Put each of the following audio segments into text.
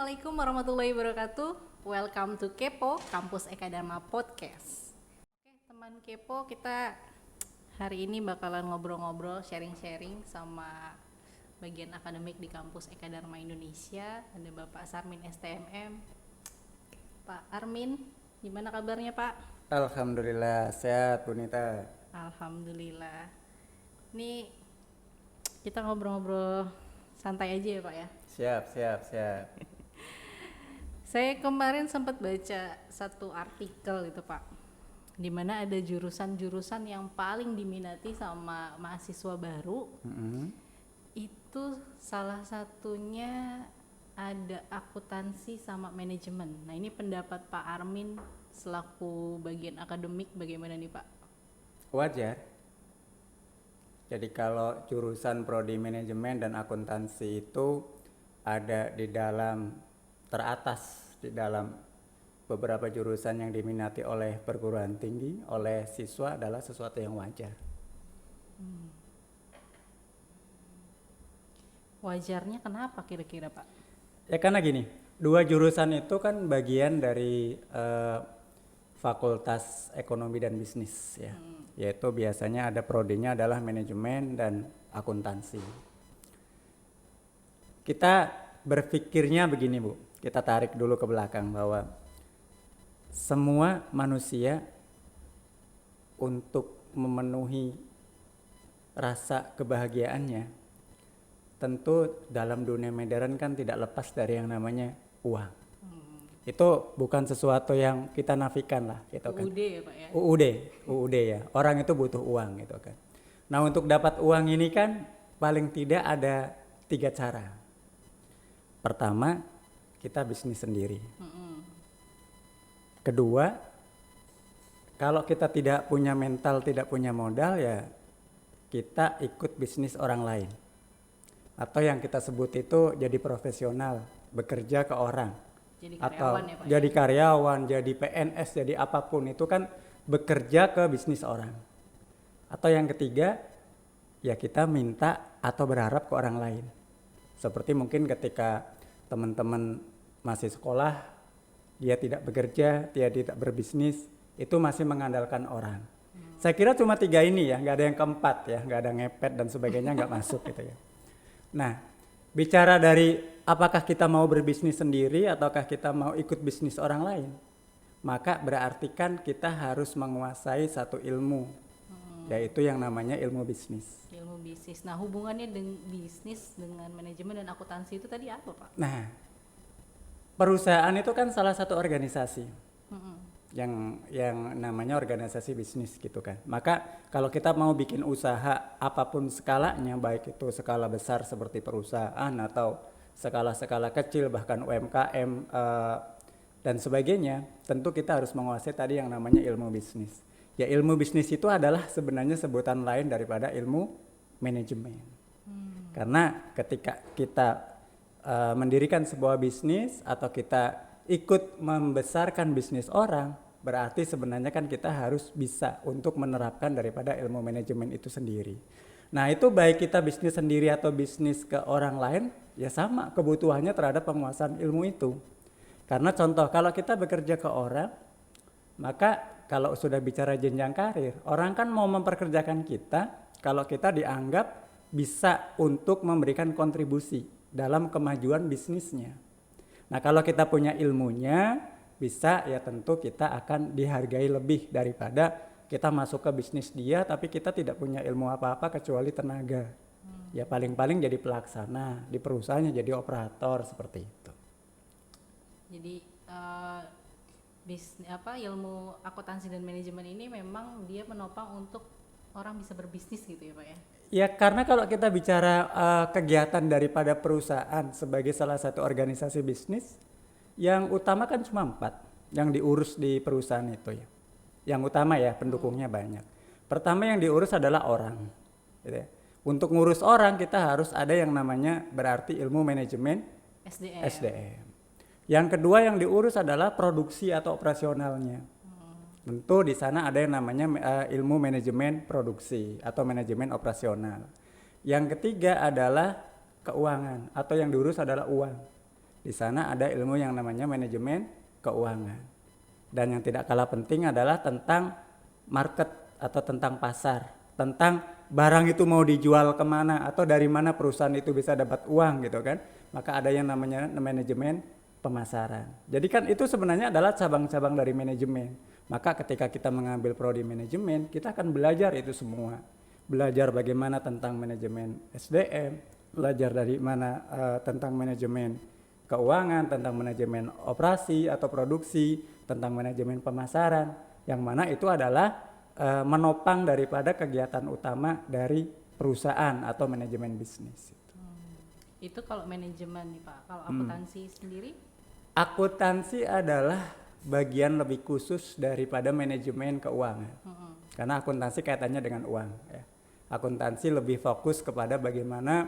Assalamualaikum warahmatullahi wabarakatuh. Welcome to Kepo, Kampus Eka Dharma Podcast. Oke, teman Kepo, kita hari ini bakalan ngobrol-ngobrol, sharing-sharing sama bagian akademik di Kampus Eka Dharma Indonesia. Ada Bapak Sarmin STMM. Pak Armin, gimana kabarnya Pak? Alhamdulillah, sehat Bu Nita. Alhamdulillah. Ini kita ngobrol-ngobrol santai aja ya Pak ya? Siap. Saya kemarin sempat baca satu artikel itu Pak, di mana ada jurusan-jurusan yang paling diminati sama mahasiswa baru. Itu salah satunya ada akuntansi sama manajemen. Nah ini pendapat Pak Armin selaku bagian akademik bagaimana nih Pak? Wajar. Jadi kalau jurusan prodi manajemen dan akuntansi itu ada di dalam teratas di dalam beberapa jurusan yang diminati oleh perguruan tinggi, oleh siswa adalah sesuatu yang wajar. Wajarnya kenapa kira-kira Pak? Ya karena gini, dua jurusan itu kan bagian dari Fakultas Ekonomi dan Bisnis ya. Yaitu biasanya ada prodinya adalah manajemen dan akuntansi. Kita berpikirnya begini Bu, kita tarik dulu ke belakang bahwa semua manusia untuk memenuhi rasa kebahagiaannya tentu dalam dunia modern kan tidak lepas dari yang namanya uang. Itu bukan sesuatu yang kita nafikan lah gitu kan. UUD ya Pak ya? UUD ya. Orang itu butuh uang gitu kan. Nah untuk dapat uang ini kan paling tidak ada 3 cara. Pertama, kita bisnis sendiri. Kedua, kalau kita tidak punya mental, tidak punya modal ya kita ikut bisnis orang lain. Atau yang kita sebut itu jadi profesional, bekerja ke orang. Jadi Atau karyawan ya Pak? jadi karyawan, jadi PNS, jadi apapun itu kan bekerja ke bisnis orang. Atau yang ketiga, ya kita minta atau berharap ke orang lain. Seperti mungkin ketika teman-teman masih sekolah, dia tidak bekerja, dia tidak berbisnis, itu masih mengandalkan orang. Saya kira cuma 3 ini ya, nggak ada yang keempat ya, nggak ada ngepet dan sebagainya nggak masuk gitu ya. Nah, bicara dari apakah kita mau berbisnis sendiri ataukah kita mau ikut bisnis orang lain, maka berarti kan kita harus menguasai satu ilmu, yaitu yang namanya ilmu bisnis. Ilmu bisnis. Nah hubungannya dengan bisnis dengan manajemen dan akuntansi itu tadi apa Pak? Nah, perusahaan itu kan salah satu organisasi yang namanya organisasi bisnis gitu kan. Maka kalau kita mau bikin usaha apapun skalanya, baik itu skala besar seperti perusahaan atau skala-skala kecil bahkan UMKM dan sebagainya, tentu kita harus menguasai tadi yang namanya ilmu bisnis. Ya ilmu bisnis itu adalah sebenarnya sebutan lain daripada ilmu manajemen. Karena ketika kita mendirikan sebuah bisnis atau kita ikut membesarkan bisnis orang, berarti sebenarnya kan kita harus bisa untuk menerapkan daripada ilmu manajemen itu sendiri. Nah itu baik kita bisnis sendiri atau bisnis ke orang lain, ya sama kebutuhannya terhadap penguasaan ilmu itu. Karena contoh kalau kita bekerja ke orang, maka kalau sudah bicara jenjang karir, orang kan mau memperkerjakan kita kalau kita dianggap bisa untuk memberikan kontribusi dalam kemajuan bisnisnya. Nah kalau kita punya ilmunya, bisa ya tentu kita akan dihargai lebih daripada kita masuk ke bisnis dia tapi kita tidak punya ilmu apa-apa kecuali tenaga. Ya paling-paling jadi pelaksana, di perusahaannya jadi operator seperti itu. Jadi ilmu akuntansi dan manajemen ini memang dia menopang untuk orang bisa berbisnis gitu ya Pak ya? Ya karena kalau kita bicara kegiatan daripada perusahaan sebagai salah satu organisasi bisnis, yang utama kan cuma 4 yang diurus di perusahaan itu ya. Yang utama ya pendukungnya banyak. Pertama yang diurus adalah orang. Gitu ya. Untuk ngurus orang kita harus ada yang namanya berarti ilmu manajemen SDM. Yang kedua yang diurus adalah produksi atau operasionalnya. Tentu di sana ada yang namanya ilmu manajemen produksi atau manajemen operasional. Yang ketiga adalah keuangan atau yang diurus adalah uang. Di sana ada ilmu yang namanya manajemen keuangan. Dan yang tidak kalah penting adalah tentang market atau tentang pasar, tentang barang itu mau dijual kemana atau dari mana perusahaan itu bisa dapat uang gitu kan. Maka ada yang namanya manajemen pemasaran. Jadi kan itu sebenarnya adalah cabang-cabang dari manajemen. Maka ketika kita mengambil prodi manajemen, kita akan belajar itu semua. Belajar bagaimana tentang manajemen SDM, belajar dari mana tentang manajemen keuangan, tentang manajemen operasi atau produksi, tentang manajemen pemasaran, yang mana itu adalah menopang daripada kegiatan utama dari perusahaan atau manajemen bisnis. Itu kalau manajemen nih Pak. Kalau akuntansi sendiri? Akuntansi adalah bagian lebih khusus daripada manajemen keuangan. Karena akuntansi kaitannya dengan uang. Ya. Akuntansi lebih fokus kepada bagaimana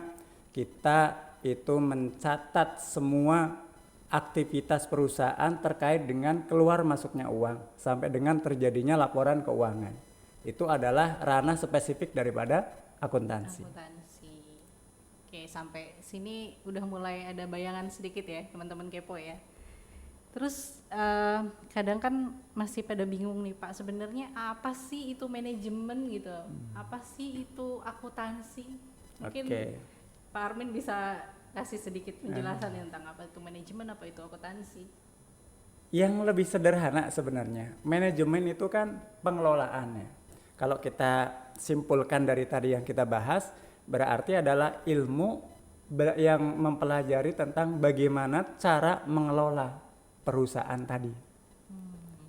kita itu mencatat semua aktivitas perusahaan terkait dengan keluar masuknya uang sampai dengan terjadinya laporan keuangan. Itu adalah ranah spesifik daripada akuntansi. Oke, sampai sini udah mulai ada bayangan sedikit ya teman-teman kepo ya. Terus kadang kan masih pada bingung nih Pak, sebenarnya apa sih itu manajemen gitu? Apa sih itu akuntansi? Mungkin Pak Armin bisa kasih sedikit penjelasan tentang apa itu manajemen, apa itu akuntansi. Yang lebih sederhana sebenarnya, manajemen itu kan pengelolaannya. Kalau kita simpulkan dari tadi yang kita bahas, berarti adalah ilmu yang mempelajari tentang bagaimana cara mengelola perusahaan tadi.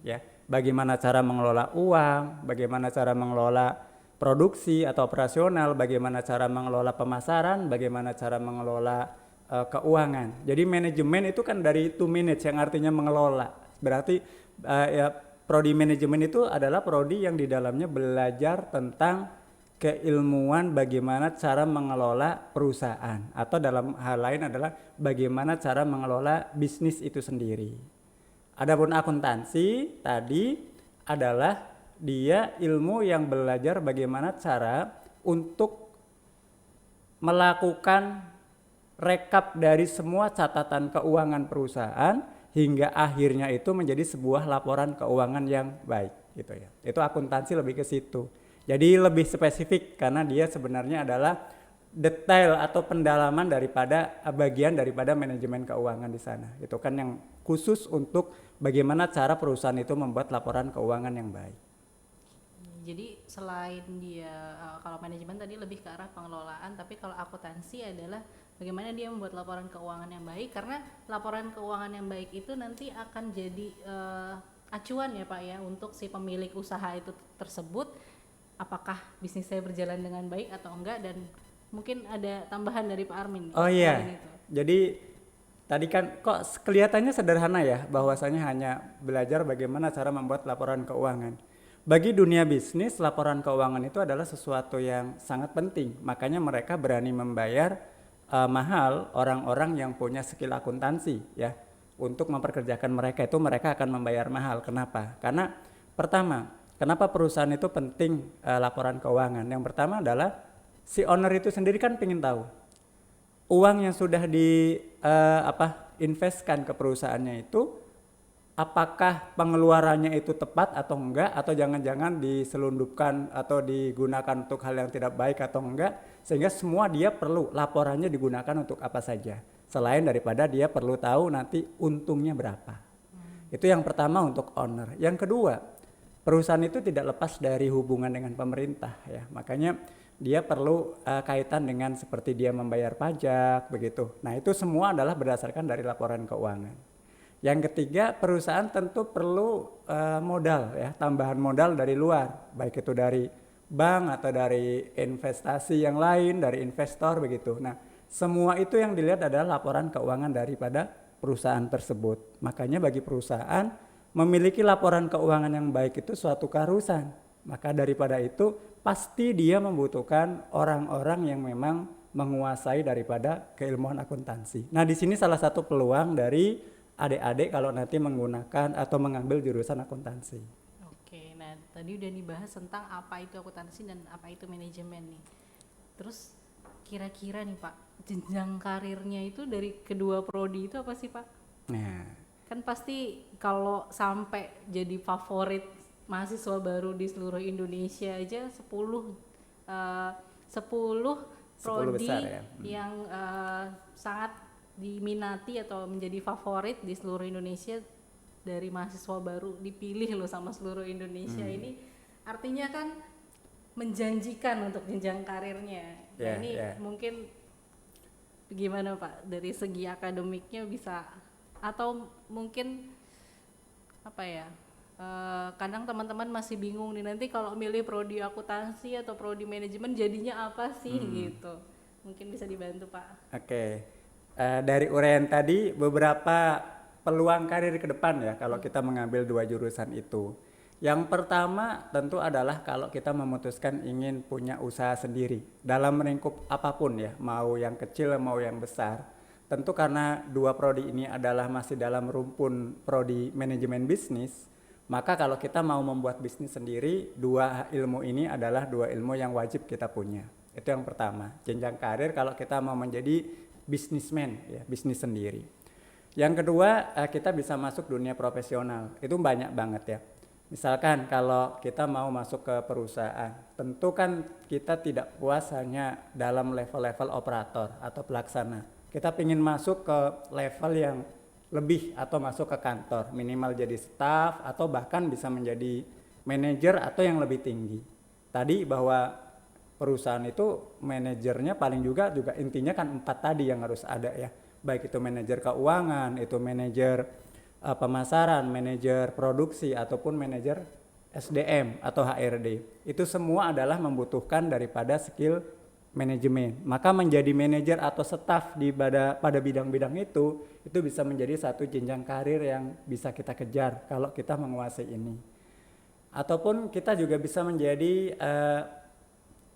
Ya, bagaimana cara mengelola uang, bagaimana cara mengelola produksi atau operasional, bagaimana cara mengelola pemasaran, bagaimana cara mengelola keuangan. Jadi manajemen itu kan dari to manage yang artinya mengelola. Berarti ya prodi manajemen itu adalah prodi yang di dalamnya belajar tentang keilmuan bagaimana cara mengelola perusahaan, atau dalam hal lain adalah bagaimana cara mengelola bisnis itu sendiri. Adapun akuntansi tadi adalah dia ilmu yang belajar bagaimana cara untuk melakukan rekap dari semua catatan keuangan perusahaan hingga akhirnya itu menjadi sebuah laporan keuangan yang baik gitu ya. Itu akuntansi lebih ke situ. Jadi lebih spesifik karena dia sebenarnya adalah detail atau pendalaman daripada bagian daripada manajemen keuangan di sana. Itu kan yang khusus untuk bagaimana cara perusahaan itu membuat laporan keuangan yang baik. Jadi selain dia kalau manajemen tadi lebih ke arah pengelolaan, tapi kalau akuntansi adalah bagaimana dia membuat laporan keuangan yang baik, karena laporan keuangan yang baik itu nanti akan jadi acuan ya Pak ya untuk si pemilik usaha itu tersebut, apakah bisnis saya berjalan dengan baik atau enggak. Dan mungkin ada tambahan dari Pak Armin. Oh iya, jadi tadi kan kok kelihatannya sederhana ya, bahwasanya hanya belajar bagaimana cara membuat laporan keuangan. Bagi dunia bisnis, laporan keuangan itu adalah sesuatu yang sangat penting. Makanya mereka berani membayar mahal orang-orang yang punya skill akuntansi ya. Untuk memperkerjakan mereka itu mereka akan membayar mahal. Kenapa? Karena pertama, kenapa perusahaan itu penting laporan keuangan? Yang pertama adalah si owner itu sendiri kan pengen tahu uang yang sudah investkan ke perusahaannya itu apakah pengeluarannya itu tepat atau enggak, atau jangan-jangan diselundupkan atau digunakan untuk hal yang tidak baik atau enggak, sehingga semua dia perlu laporannya digunakan untuk apa saja, selain daripada dia perlu tahu nanti untungnya berapa. Itu yang pertama untuk owner. Yang kedua, perusahaan itu tidak lepas dari hubungan dengan pemerintah ya, makanya dia perlu kaitan dengan seperti dia membayar pajak begitu. Nah itu semua adalah berdasarkan dari laporan keuangan. Yang ketiga, perusahaan tentu perlu modal ya, tambahan modal dari luar, baik itu dari bank atau dari investasi yang lain, dari investor begitu. Nah, semua itu yang dilihat adalah laporan keuangan daripada perusahaan tersebut. Makanya bagi perusahaan memiliki laporan keuangan yang baik itu suatu keharusan. Maka daripada itu pasti dia membutuhkan orang-orang yang memang menguasai daripada keilmuan akuntansi. Nah, di sini salah satu peluang dari adik-adik kalau nanti menggunakan atau mengambil jurusan akuntansi. Oke, nah tadi udah dibahas tentang apa itu akuntansi dan apa itu manajemen nih. Terus kira-kira nih Pak, jenjang karirnya itu dari kedua prodi itu apa sih Pak? Nah, Kan pasti kalau sampai jadi favorit mahasiswa baru di seluruh Indonesia aja 10 10 prodi besar ya. yang sangat diminati atau menjadi favorit di seluruh Indonesia dari mahasiswa baru dipilih loh sama seluruh Indonesia. Ini artinya kan menjanjikan untuk jenjang karirnya. Nah, ini mungkin gimana Pak dari segi akademiknya bisa, atau mungkin apa ya, kadang teman-teman masih bingung nih nanti kalau milih prodi akuntansi atau prodi manajemen jadinya apa sih gitu, mungkin bisa dibantu Pak. Oke. Dari uraian tadi beberapa peluang karir ke depan ya kalau kita mengambil dua jurusan itu. Yang pertama tentu adalah kalau kita memutuskan ingin punya usaha sendiri dalam lingkup apapun ya, mau yang kecil mau yang besar. Tentu karena dua prodi ini adalah masih dalam rumpun prodi manajemen bisnis, maka kalau kita mau membuat bisnis sendiri, dua ilmu ini adalah dua ilmu yang wajib kita punya. Itu yang pertama, jenjang karir kalau kita mau menjadi bisnismen ya, bisnis sendiri. Yang kedua, kita bisa masuk dunia profesional. Itu banyak banget ya. Misalkan kalau kita mau masuk ke perusahaan, tentu kan kita tidak puas hanya dalam level-level operator atau pelaksana. Kita ingin masuk ke level yang lebih atau masuk ke kantor, minimal jadi staff atau bahkan bisa menjadi manajer atau yang lebih tinggi. Tadi bahwa perusahaan itu manajernya paling juga intinya kan 4 tadi yang harus ada ya. Baik itu manajer keuangan, itu manajer pemasaran, manajer produksi ataupun manajer SDM atau HRD. Itu semua adalah membutuhkan daripada skill manajemen. Maka menjadi manajer atau staf pada bidang-bidang itu bisa menjadi satu jenjang karir yang bisa kita kejar kalau kita menguasai ini. Ataupun kita juga bisa menjadi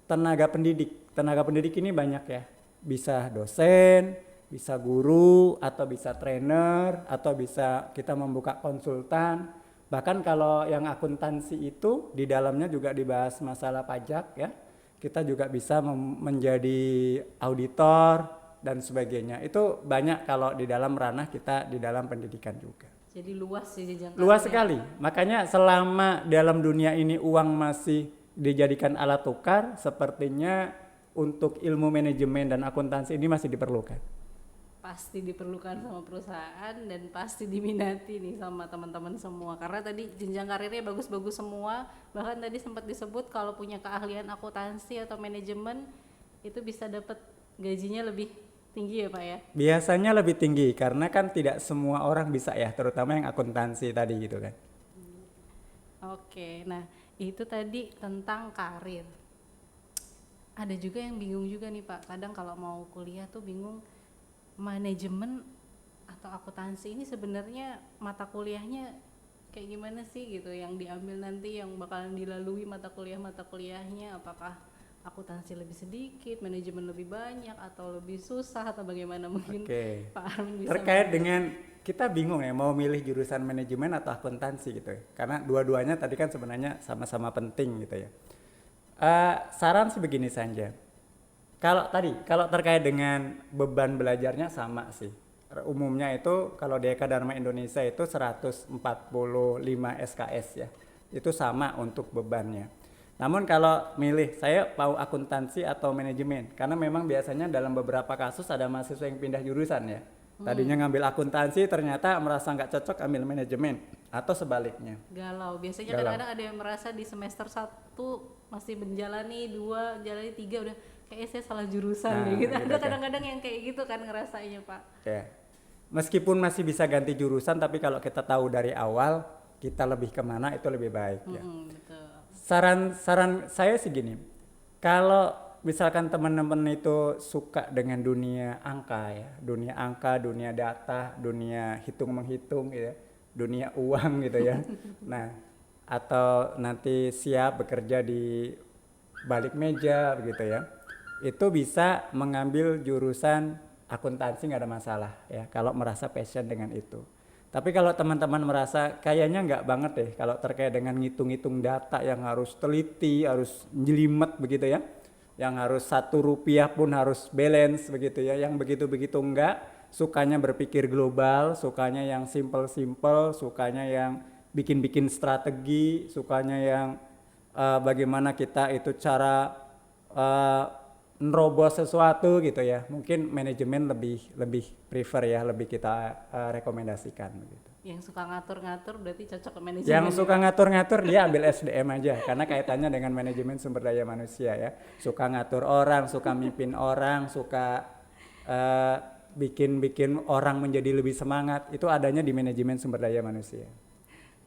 tenaga pendidik. Tenaga pendidik ini banyak ya. Bisa dosen, bisa guru, atau bisa trainer, atau bisa kita membuka konsultan. Bahkan kalau yang akuntansi itu di dalamnya juga dibahas masalah pajak ya. Kita juga bisa menjadi auditor dan sebagainya. Itu banyak kalau di dalam ranah kita di dalam pendidikan juga. Jadi luas sih jenjang karirnya. Luas sekali. Makanya selama dalam dunia ini uang masih dijadikan alat tukar, sepertinya untuk ilmu manajemen dan akuntansi ini masih diperlukan. Pasti diperlukan sama perusahaan dan pasti diminati nih sama teman-teman semua, karena tadi jenjang karirnya bagus-bagus semua. Bahkan tadi sempat disebut kalau punya keahlian akuntansi atau manajemen itu bisa dapat gajinya lebih tinggi ya Pak ya. Biasanya lebih tinggi karena kan tidak semua orang bisa ya, terutama yang akuntansi tadi gitu kan. Oke, nah itu tadi tentang karir. Ada juga yang bingung juga nih Pak, kadang kalau mau kuliah tuh bingung manajemen atau akuntansi ini sebenarnya mata kuliahnya kayak gimana sih gitu yang diambil nanti, yang bakalan dilalui mata kuliahnya, apakah akuntansi lebih sedikit, manajemen lebih banyak atau lebih susah atau bagaimana, mungkin Pak Armin bisa terkait dengan kita bingung ya mau milih jurusan manajemen atau akuntansi gitu ya, karena dua-duanya tadi kan sebenarnya sama-sama penting gitu ya. Saran sih begini saja. Kalau terkait dengan beban belajarnya sama sih. Umumnya itu kalau di Eka Dharma Indonesia itu 145 SKS ya. Itu sama untuk bebannya. Namun kalau milih saya mau akuntansi atau manajemen, karena memang biasanya dalam beberapa kasus ada mahasiswa yang pindah jurusan ya. Tadinya ngambil akuntansi ternyata merasa nggak cocok ambil manajemen atau sebaliknya. Galau. Biasanya kadang-kadang ada yang merasa di semester 1 masih menjalani 2, jalani 3 udah kayaknya saya salah jurusan gitu. Ada kadang-kadang yang kayak gitu kan ngerasainnya Pak. Ya. Meskipun masih bisa ganti jurusan, tapi kalau kita tahu dari awal kita lebih kemana itu lebih baik ya. Betul. Saran saya sih gini, kalau misalkan teman-teman itu suka dengan dunia angka, dunia data, dunia hitung-menghitung gitu ya, dunia uang gitu ya. Nah, atau nanti siap bekerja di balik meja begitu ya. Itu bisa mengambil jurusan akuntansi nggak ada masalah ya kalau merasa passion dengan itu. Tapi kalau teman-teman merasa kayaknya nggak banget deh kalau terkait dengan ngitung-ngitung data yang harus teliti, harus jelimet begitu ya, yang harus 1 rupiah pun harus balance begitu ya, yang begitu-begitu enggak, sukanya berpikir global, sukanya yang simple-simple, sukanya yang bikin-bikin strategi, sukanya yang bagaimana kita itu cara nerobos sesuatu gitu ya. Mungkin manajemen lebih prefer ya, lebih kita rekomendasikan gitu. Yang suka ngatur-ngatur berarti cocok ke manajemen. Yang suka ngatur-ngatur dia ambil SDM aja karena kaitannya dengan manajemen sumber daya manusia ya. Suka ngatur orang, suka mimpin orang, suka bikin orang menjadi lebih semangat, itu adanya di manajemen sumber daya manusia.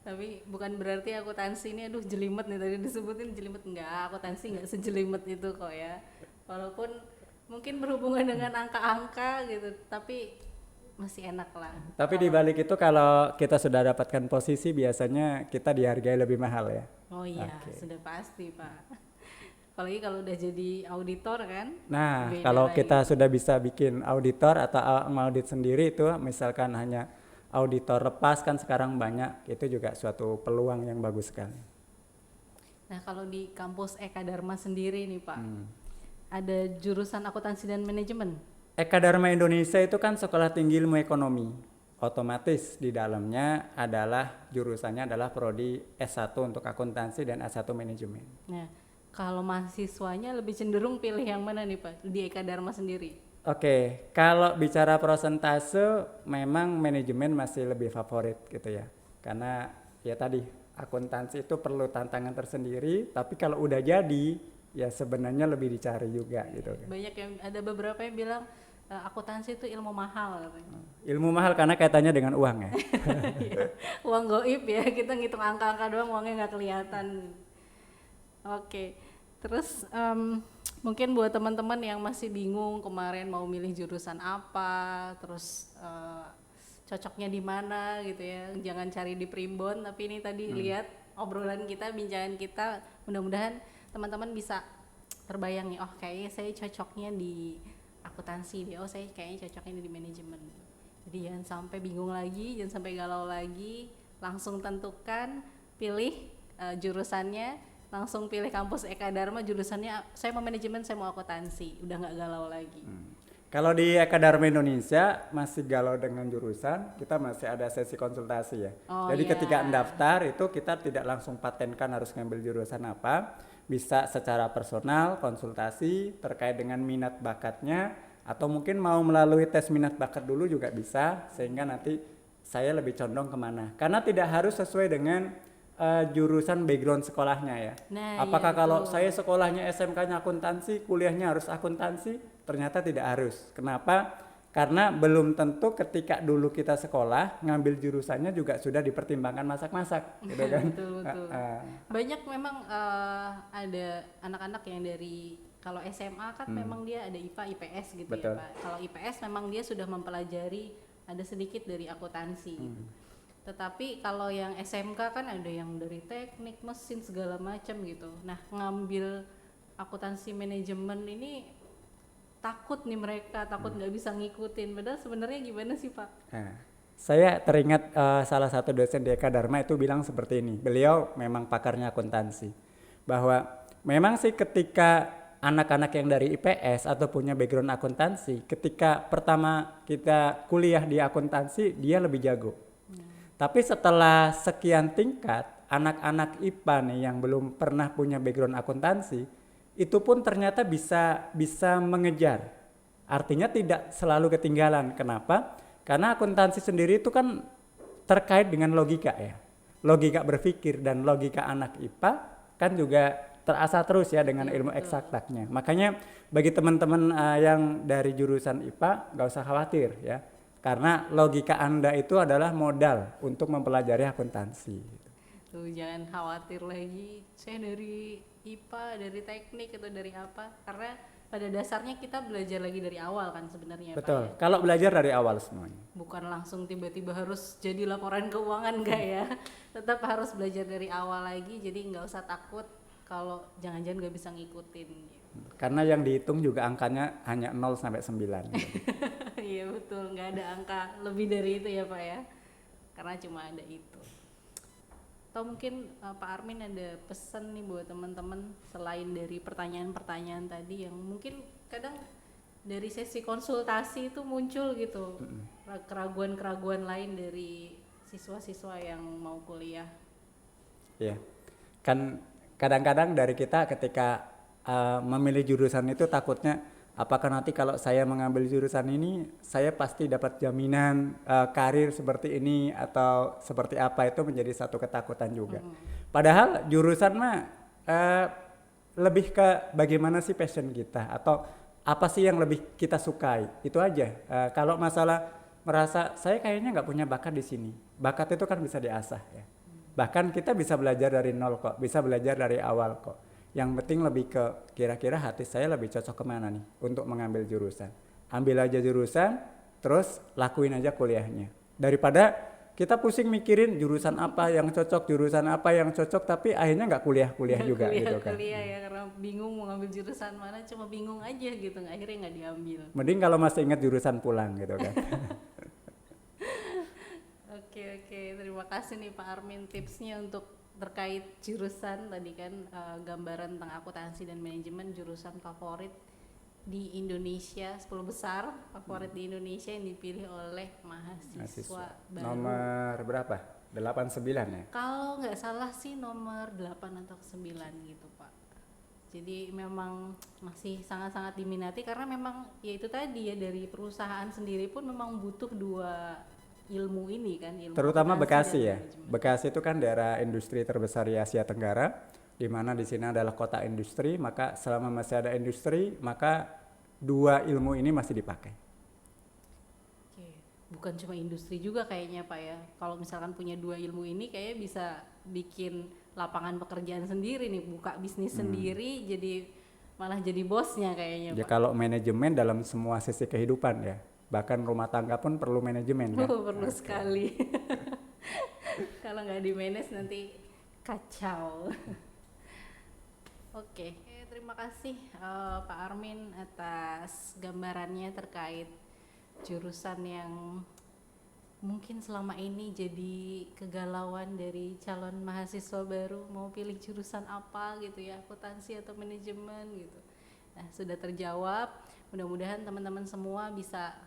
Tapi bukan berarti akuntansi ini aduh jelimet nih, tadi disebutin jelimet, enggak, akuntansi enggak sejelimet itu kok ya. Walaupun mungkin berhubungan dengan angka-angka gitu, tapi masih enak lah. Tapi di balik itu kalau kita sudah dapatkan posisi biasanya kita dihargai lebih mahal ya. Oh iya, sudah pasti Pak. Apalagi kalau udah jadi auditor kan. Nah, beda kalau lagi. kita sudah bisa bikin auditor atau ngaudit sendiri itu misalkan hanya auditor lepas kan sekarang banyak, itu juga suatu peluang yang bagus sekali. Nah, kalau di kampus Eka Dharma sendiri nih Pak, ada jurusan akuntansi dan manajemen. Eka Dharma Indonesia itu kan sekolah tinggi ilmu ekonomi. Otomatis di dalamnya adalah jurusannya adalah prodi S1 untuk akuntansi dan S1 manajemen. Nah, kalau mahasiswanya lebih cenderung pilih yang mana nih Pak di Eka Dharma sendiri? Oke, kalau bicara persentase memang manajemen masih lebih favorit gitu ya. Karena ya tadi akuntansi itu perlu tantangan tersendiri, tapi kalau udah jadi ya sebenarnya lebih dicari juga gitu. Banyak yang ada beberapa yang bilang akuntansi itu ilmu mahal katanya. Ilmu mahal karena kaitannya dengan uang ya. Uang goib ya, kita ngitung angka-angka doang, uangnya nggak kelihatan. Oke, terus mungkin buat teman-teman yang masih bingung kemarin mau milih jurusan apa, terus cocoknya di mana gitu ya, jangan cari di primbon, tapi ini tadi lihat obrolan kita, bincangan kita, mudah-mudahan teman-teman bisa terbayang nih, oh kayaknya saya cocoknya di akuntansi deh, oh saya kayaknya cocoknya di manajemen. Jadi jangan sampai bingung lagi, jangan sampai galau lagi, langsung tentukan, pilih jurusannya, langsung pilih kampus Eka Dharma, jurusannya saya mau manajemen, saya mau akuntansi, udah nggak galau lagi. Kalau di Eka Dharma Indonesia masih galau dengan jurusan, kita masih ada sesi konsultasi ya. Jadi ketika mendaftar itu kita tidak langsung patenkan harus ngambil jurusan apa, bisa secara personal konsultasi terkait dengan minat bakatnya, atau mungkin mau melalui tes minat bakat dulu juga bisa, sehingga nanti saya lebih condong kemana. Karena tidak harus sesuai dengan jurusan background sekolahnya ya. Nah, apakah iya, kalau betul. saya sekolahnya SMK-nya akuntansi, kuliahnya harus akuntansi? Ternyata tidak harus. Kenapa? Karena belum tentu ketika dulu kita sekolah ngambil jurusannya juga sudah dipertimbangkan masak-masak, gitu kan? Betul. Banyak memang ada anak-anak yang dari kalau SMA kan memang dia ada IPA, IPS gitu. Betul. Ya Pak. Kalau IPS memang dia sudah mempelajari ada sedikit dari akuntansi. Gitu. Tetapi kalau yang SMK kan ada yang dari teknik, mesin segala macam gitu. Nah, ngambil akuntansi manajemen ini takut nih mereka, takut nggak bisa ngikutin. Padahal sebenarnya gimana sih Pak? Nah, saya teringat salah satu dosen di Eka Dharma itu bilang seperti ini. Beliau memang pakarnya akuntansi. Bahwa memang sih ketika anak-anak yang dari IPS atau punya background akuntansi, ketika pertama kita kuliah di akuntansi, dia lebih jago. Tapi setelah sekian tingkat, anak-anak IPA nih yang belum pernah punya background akuntansi, itu pun ternyata bisa mengejar. Artinya tidak selalu ketinggalan. Kenapa? Karena akuntansi sendiri itu kan terkait dengan logika ya. Logika berpikir dan logika anak IPA kan juga terasa terus ya dengan ilmu eksaktaknya. Makanya bagi teman-teman yang dari jurusan IPA nggak usah khawatir ya. Karena logika Anda itu adalah modal untuk mempelajari akuntansi. Tuh jangan khawatir lagi, saya dari IPA, dari teknik atau dari apa, karena pada dasarnya kita belajar lagi dari awal kan sebenarnya. Betul, Pak, ya? kalau belajar dari awal semuanya. Bukan langsung tiba-tiba harus jadi laporan keuangan enggak ya, tetap harus belajar dari awal lagi, jadi nggak usah takut kalau jangan-jangan nggak bisa ngikutin. Karena yang dihitung juga angkanya hanya 0 sampai 9. Iya betul, nggak ada angka lebih dari itu ya Pak ya, karena cuma ada itu. Atau mungkin Pak Armin ada pesan nih buat teman-teman selain dari pertanyaan-pertanyaan tadi yang mungkin kadang dari sesi konsultasi itu muncul gitu keraguan-keraguan lain dari siswa-siswa yang mau kuliah. Ya, kan kadang-kadang dari kita ketika memilih jurusan itu takutnya apakah nanti kalau saya mengambil jurusan ini saya pasti dapat jaminan karir seperti ini atau seperti apa, itu menjadi satu ketakutan juga. Padahal jurusan mah lebih ke bagaimana sih passion kita atau apa sih yang lebih kita sukai, itu aja. Kalau masalah merasa saya kayaknya nggak punya bakat di sini, bakat itu kan bisa diasah ya. Bahkan kita bisa belajar dari nol kok, bisa belajar dari awal kok. Yang penting lebih ke kira-kira hati saya lebih cocok kemana nih untuk mengambil jurusan. Ambil aja jurusan, terus lakuin aja kuliahnya. Daripada kita pusing mikirin jurusan apa yang cocok, tapi akhirnya nggak kuliah-kuliah juga gitu kan. Kuliah ya, karena bingung mau ngambil jurusan mana, cuma bingung aja gitu, akhirnya nggak diambil. Mending kalau masih ingat jurusan pulang gitu kan. Oke, terima kasih nih Pak Armin tipsnya untuk terkait jurusan tadi kan, gambaran tentang akuntansi dan manajemen, jurusan favorit di Indonesia, 10 besar favorit di Indonesia yang dipilih oleh mahasiswa baru. Nomor berapa? 89 ya? Kalau nggak salah sih nomor 8 atau 9 gitu Pak. Jadi memang masih sangat-sangat diminati karena memang ya itu tadi ya, dari perusahaan sendiri pun memang butuh dua ilmu ini kan, ilmu Terutama akuntansi Bekasi dan ya. manajemen. Bekasi itu kan daerah industri terbesar di Asia Tenggara, di mana di sini adalah kota industri, maka selama masih ada industri, maka dua ilmu ini masih dipakai. Oke, bukan cuma industri juga kayaknya Pak ya. Kalau misalkan punya dua ilmu ini kayaknya bisa bikin lapangan pekerjaan sendiri nih, buka bisnis sendiri, jadi malah jadi bosnya kayaknya Ya Pak. kalau manajemen dalam semua sisi kehidupan ya, bahkan rumah tangga pun perlu manajemen kan. Perlu sekali. Kalau nggak di manage nanti kacau. Oke, terima kasih Pak Armin atas gambarannya terkait jurusan yang mungkin selama ini jadi kegalauan dari calon mahasiswa baru mau pilih jurusan apa gitu ya, akuntansi atau manajemen gitu. Nah, sudah terjawab. Mudah-mudahan teman-teman semua bisa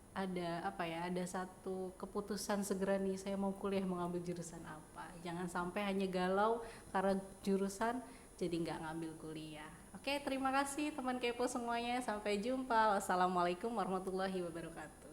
ada satu keputusan segera nih, saya mau kuliah mau ngambil jurusan apa. Jangan sampai hanya galau karena jurusan jadi nggak ngambil kuliah. Oke, terima kasih teman kepo semuanya, sampai jumpa. Wassalamualaikum warahmatullahi wabarakatuh.